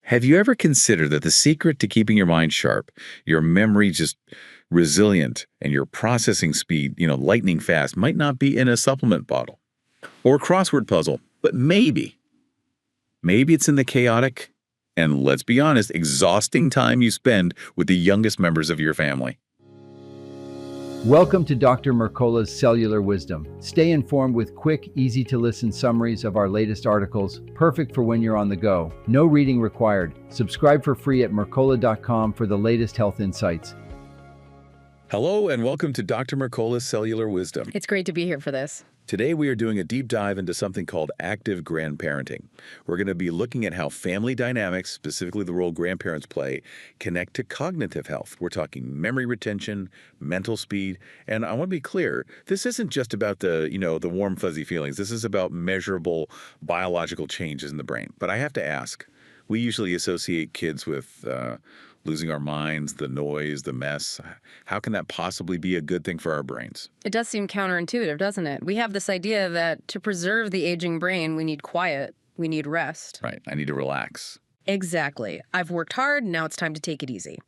Have you ever considered that the secret to keeping your mind sharp, your memory just resilient, and your processing speed, lightning fast, might not be in a supplement bottle or a crossword puzzle, but maybe it's in the chaotic and, let's be honest, exhausting time you spend with the youngest members of your family? Welcome to Dr. Mercola's Cellular Wisdom. Stay informed with quick, easy-to-listen summaries of our latest articles, perfect for when you're on the go. No reading required. Subscribe for free at Mercola.com for the latest health insights. Hello and welcome to Dr. Mercola's Cellular Wisdom. It's great to be here for this. Today we are doing a deep dive into something called active grandparenting. We're going to be looking at how family dynamics, specifically the role grandparents play, connect to cognitive health. We're talking memory retention, mental speed, and I want to be clear, this isn't just about the warm fuzzy feelings. This is about measurable biological changes in the brain. But I have to ask, we usually associate kids with losing our minds, the noise, the mess. How can that possibly be a good thing for our brains? It does seem counterintuitive, doesn't it? We have this idea that to preserve the aging brain, we need quiet, we need rest. Right. I need to relax. Exactly. I've worked hard, now it's time to take it easy.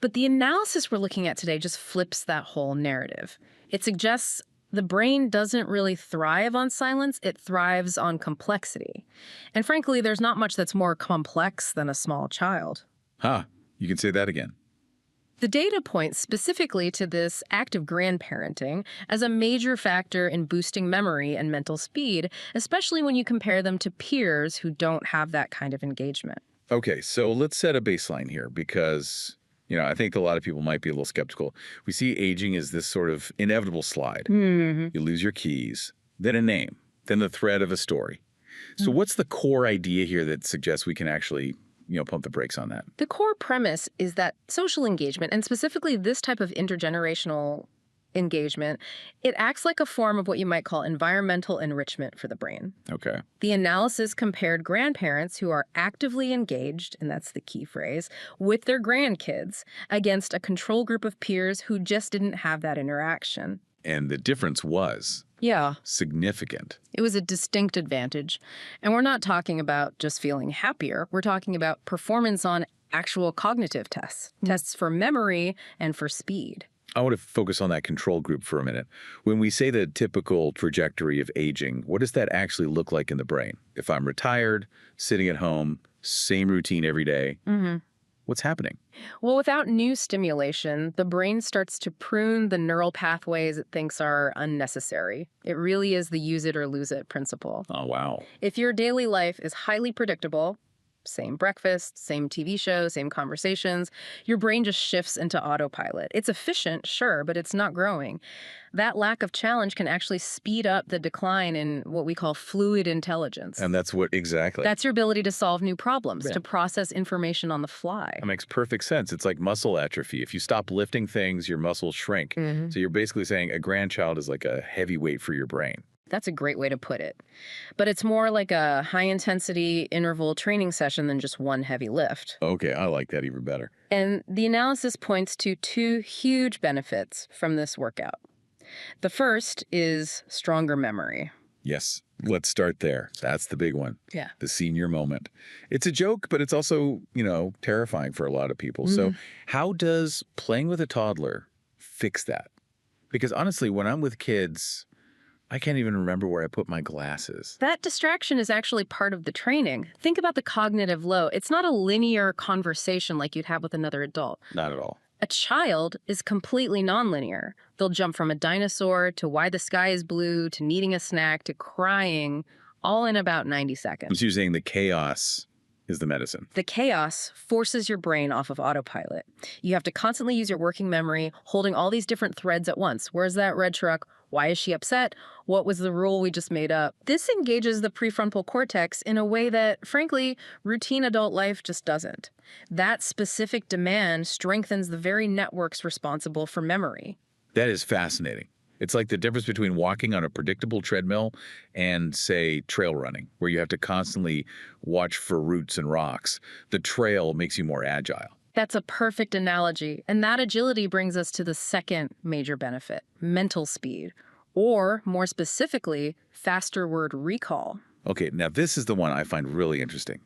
But the analysis we're looking at today just flips that whole narrative. It suggests the brain doesn't really thrive on silence, it thrives on complexity. And frankly, there's not much that's more complex than a small child. Huh. You can say that again. The data points specifically to this active grandparenting as a major factor in boosting memory and mental speed, especially when you compare them to peers who don't have that kind of engagement. Okay, so let's set a baseline here because, I think a lot of people might be a little skeptical. We see aging as this sort of inevitable slide. Mm-hmm. You lose your keys, then a name, then the thread of a story. So what's the core idea here that suggests we can actually pump the brakes on that? The core premise is that social engagement, and specifically this type of intergenerational engagement, it acts like a form of what you might call environmental enrichment for the brain. Okay. The analysis compared grandparents who are actively engaged, and that's the key phrase, with their grandkids against a control group of peers who just didn't have that interaction. And the difference was significant. It was a distinct advantage. And we're not talking about just feeling happier. We're talking about performance on actual cognitive tests, tests for memory and for speed. I want to focus on that control group for a minute. When we say the typical trajectory of aging, what does that actually look like in the brain? If I'm retired, sitting at home, same routine every day, what's happening? Well, without new stimulation, the brain starts to prune the neural pathways it thinks are unnecessary. It really is the use it or lose it principle. Oh, wow. If your daily life is highly predictable, same breakfast, same TV show, same conversations, your brain just shifts into autopilot. It's efficient, sure, but it's not growing. That lack of challenge can actually speed up the decline in what we call fluid intelligence. And that's what exactly? That's your ability to solve new problems, Yeah. to process information on the fly. That makes perfect sense. It's like muscle atrophy. If you stop lifting things, your muscles shrink. So you're basically saying a grandchild is like a heavy weight for your brain. That's a great way to put it. But it's more like a high-intensity interval training session than just one heavy lift. Okay, I like that even better. And the analysis points to two huge benefits from this workout. The first is stronger memory. Yes, let's start there. That's the big one. Yeah. The senior moment. It's a joke, but it's also, terrifying for a lot of people. So how does playing with a toddler fix that? Because honestly, when I'm with kids, I can't even remember where I put my glasses. That distraction is actually part of the training. Think about the cognitive load. It's not a linear conversation like you'd have with another adult. Not at all. A child is completely nonlinear. They'll jump from a dinosaur to why the sky is blue to needing a snack to crying, all in about 90 seconds. So you're saying the chaos is the medicine. The chaos forces your brain off of autopilot. You have to constantly use your working memory, holding all these different threads at once. Where's that red truck? Why is she upset? What was the rule we just made up? This engages the prefrontal cortex in a way that, frankly, routine adult life just doesn't. That specific demand strengthens the very networks responsible for memory. That is fascinating. It's like the difference between walking on a predictable treadmill and, say, trail running, where you have to constantly watch for roots and rocks. The trail makes you more agile. That's a perfect analogy, and that agility brings us to the second major benefit, mental speed, or more specifically, faster word recall. Okay, now this is the one I find really interesting.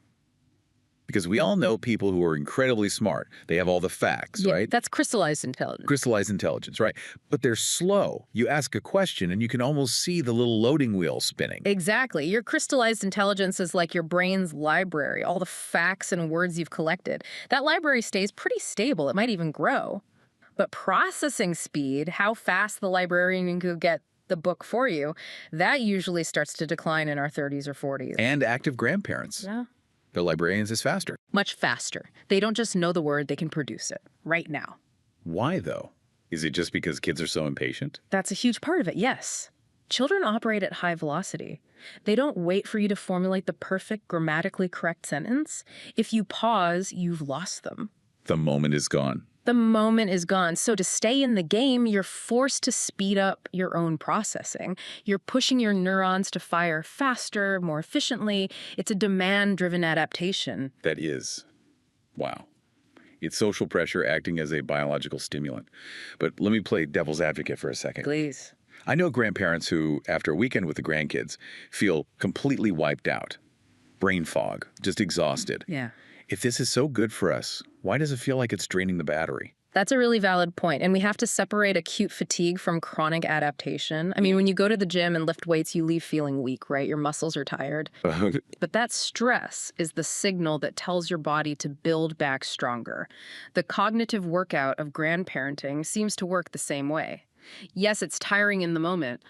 Because we all know people who are incredibly smart. They have all the facts, Yeah, right? that's crystallized intelligence. Crystallized intelligence, right? But they're slow. You ask a question and you can almost see the little loading wheel spinning. Exactly. Your crystallized intelligence is like your brain's library, all the facts and words you've collected. That library stays pretty stable. It might even grow. But processing speed, how fast the librarian could get the book for you, that usually starts to decline in our 30s or 40s. And active grandparents. Yeah. The librarians is faster. Much faster. They don't just know the word, they can produce it right now. Why, though? Is it just because kids are so impatient? That's a huge part of it, yes. Children operate at high velocity. They don't wait for you to formulate the perfect, grammatically correct sentence. If you pause, you've lost them. The moment is gone. The moment is gone. So to stay in the game, you're forced to speed up your own processing. You're pushing your neurons to fire faster, more efficiently. It's a demand-driven adaptation. That is. Wow. It's social pressure acting as a biological stimulant. But let me play devil's advocate for a second. Please. I know grandparents who, after a weekend with the grandkids, feel completely wiped out. Brain fog, just exhausted. Yeah. If this is so good for us, why does it feel like it's draining the battery? That's a really valid point, and we have to separate acute fatigue from chronic adaptation. I mean, when you go to the gym and lift weights, you leave feeling weak, right? Your muscles are tired. But that stress is the signal that tells your body to build back stronger. The cognitive workout of grandparenting seems to work the same way. Yes, it's tiring in the moment,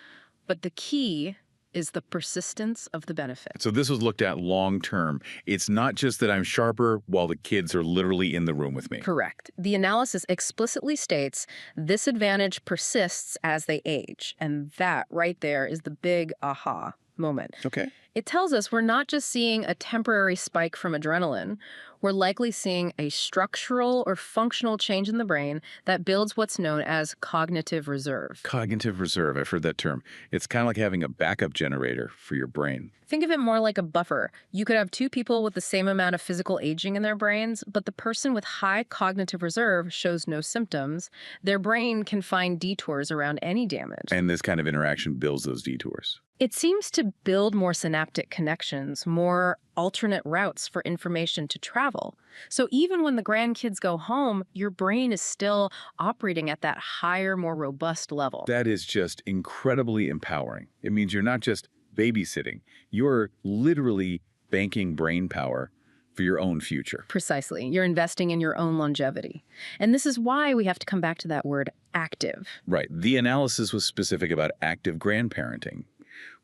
but the key is the persistence of the benefit. So this was looked at long term. It's not just that I'm sharper while the kids are literally in the room with me. Correct. The analysis explicitly states this advantage persists as they age. And that right there is the big aha moment. Okay. It tells us we're not just seeing a temporary spike from adrenaline. We're likely seeing a structural or functional change in the brain that builds what's known as cognitive reserve. Cognitive reserve, I've heard that term. It's kind of like having a backup generator for your brain. Think of it more like a buffer. You could have two people with the same amount of physical aging in their brains, but the person with high cognitive reserve shows no symptoms. Their brain can find detours around any damage. And this kind of interaction builds those detours. It seems to build more synaptic connections, more alternate routes for information to travel. So even when the grandkids go home, your brain is still operating at that higher, more robust level. That is just incredibly empowering. It means you're not just babysitting. You're literally banking brain power for your own future. Precisely. You're investing in your own longevity. And this is why we have to come back to that word active. Right. The analysis was specific about active grandparenting,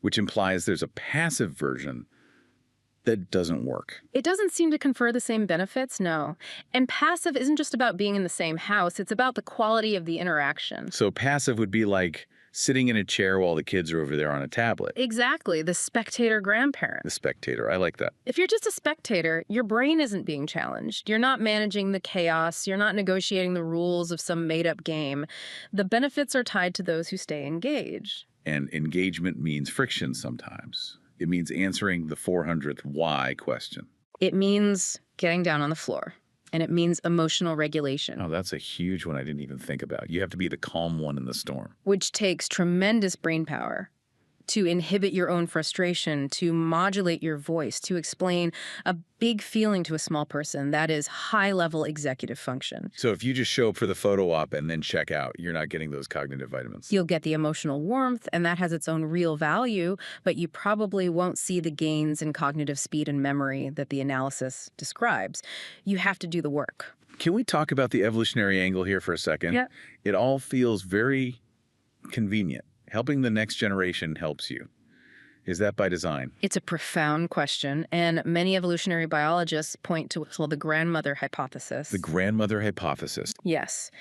which implies there's a passive version that doesn't work. It doesn't seem to confer the same benefits, no. And passive isn't just about being in the same house, it's about the quality of the interaction. So passive would be like sitting in a chair while the kids are over there on a tablet. Exactly, the spectator grandparent. The spectator, I like that. If you're just a spectator, your brain isn't being challenged. You're not managing the chaos. You're not negotiating the rules of some made-up game. The benefits are tied to those who stay engaged. And engagement means friction sometimes. It means answering the 400th why question. It means getting down on the floor. And it means emotional regulation. Oh, that's a huge one I didn't even think about. You have to be the calm one in the storm. Which takes tremendous brain power to inhibit your own frustration, to modulate your voice, to explain a big feeling to a small person. That is high-level executive function. So if you just show up for the photo op and then check out, you're not getting those cognitive vitamins. You'll get the emotional warmth, and that has its own real value, but you probably won't see the gains in cognitive speed and memory that the analysis describes. You have to do the work. Can we talk about the evolutionary angle here for a second? Yeah. It all feels very convenient. Helping the next generation helps you. Is that by design? It's a profound question, and many evolutionary biologists point to the grandmother hypothesis. The grandmother hypothesis. Yes.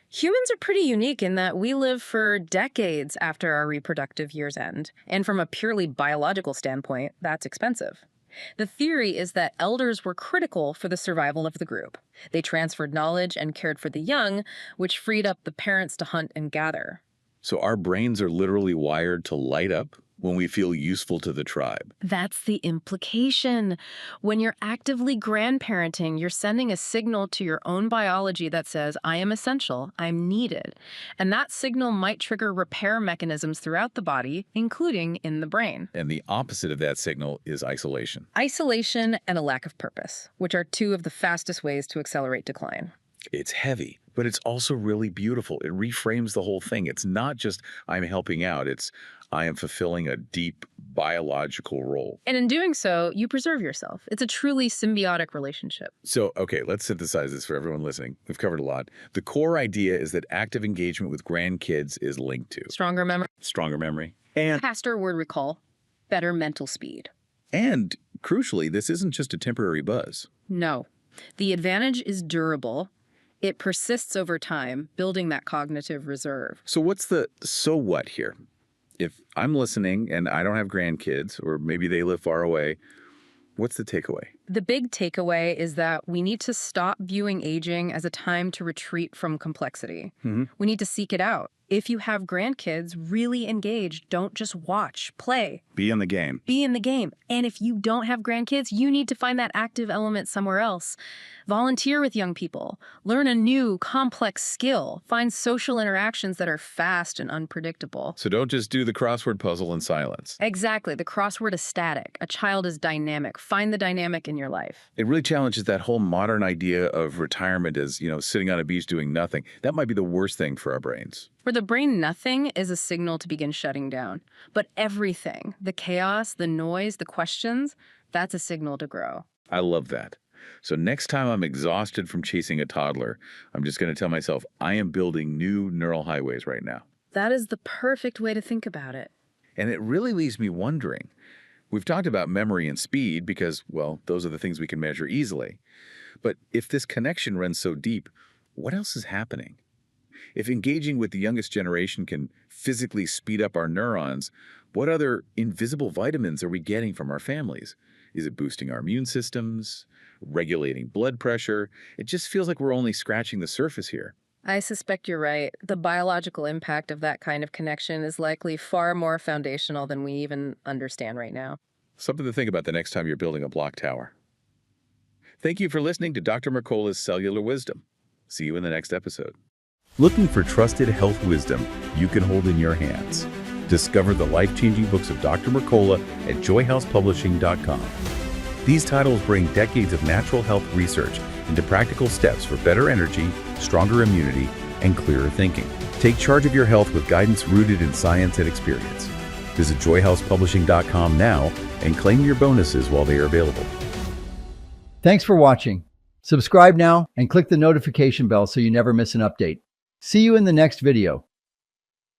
Humans are pretty unique in that we live for decades after our reproductive years end, and from a purely biological standpoint, that's expensive. The theory is that elders were critical for the survival of the group. They transferred knowledge and cared for the young, which freed up the parents to hunt and gather. So our brains are literally wired to light up? when we feel useful to the tribe. That's the implication. When you're actively grandparenting, you're sending a signal to your own biology that says, I am essential, I'm needed. And that signal might trigger repair mechanisms throughout the body, including in the brain. And the opposite of that signal is isolation. Isolation and a lack of purpose, which are two of the fastest ways to accelerate decline. It's heavy, but it's also really beautiful. It reframes the whole thing. It's not just I'm helping out. It's I am fulfilling a deep biological role. And in doing so, you preserve yourself. It's a truly symbiotic relationship. So, okay, let's synthesize this for everyone listening. We've covered a lot. The core idea is that active engagement with grandkids is linked to Stronger stronger memory, and faster word recall, better mental speed. And crucially, this isn't just a temporary buzz. No. The advantage is durable. It persists over time, building that cognitive reserve. So what's the so what here? If I'm listening and I don't have grandkids, or maybe they live far away, what's the takeaway? The big takeaway is that we need to stop viewing aging as a time to retreat from complexity. We need to seek it out. If you have grandkids, really engage. Don't just watch, play. Be in the game. Be in the game. And if you don't have grandkids, you need to find that active element somewhere else. Volunteer with young people. Learn a new, complex skill. Find social interactions that are fast and unpredictable. So don't just do the crossword puzzle in silence. Exactly. The crossword is static. A child is dynamic. Find the dynamic in your life. It really challenges that whole modern idea of retirement as, sitting on a beach doing nothing. That might be the worst thing for our brains. For the brain, nothing is a signal to begin shutting down. But everything, the chaos, the noise, the questions, that's a signal to grow. I love that. So next time I'm exhausted from chasing a toddler, I'm just going to tell myself, I am building new neural highways right now. That is the perfect way to think about it. And it really leaves me wondering. We've talked about memory and speed because, well, those are the things we can measure easily. But if this connection runs so deep, what else is happening? If engaging with the youngest generation can physically speed up our neurons, what other invisible vitamins are we getting from our families? Is it boosting our immune systems, regulating blood pressure? It just feels like we're only scratching the surface here. I suspect you're right. The biological impact of that kind of connection is likely far more foundational than we even understand right now. Something to think about the next time you're building a block tower. Thank you for listening to Dr. Mercola's Cellular Wisdom. See you in the next episode. Looking for trusted health wisdom you can hold in your hands? Discover the life-changing books of Dr. Mercola at joyhousepublishing.com. These titles bring decades of natural health research into practical steps for better energy, stronger immunity, and clearer thinking. Take charge of your health with guidance rooted in science and experience. Visit joyhousepublishing.com now and claim your bonuses while they are available. Thanks for watching. Subscribe now and click the notification bell so you never miss an update. See you in the next video.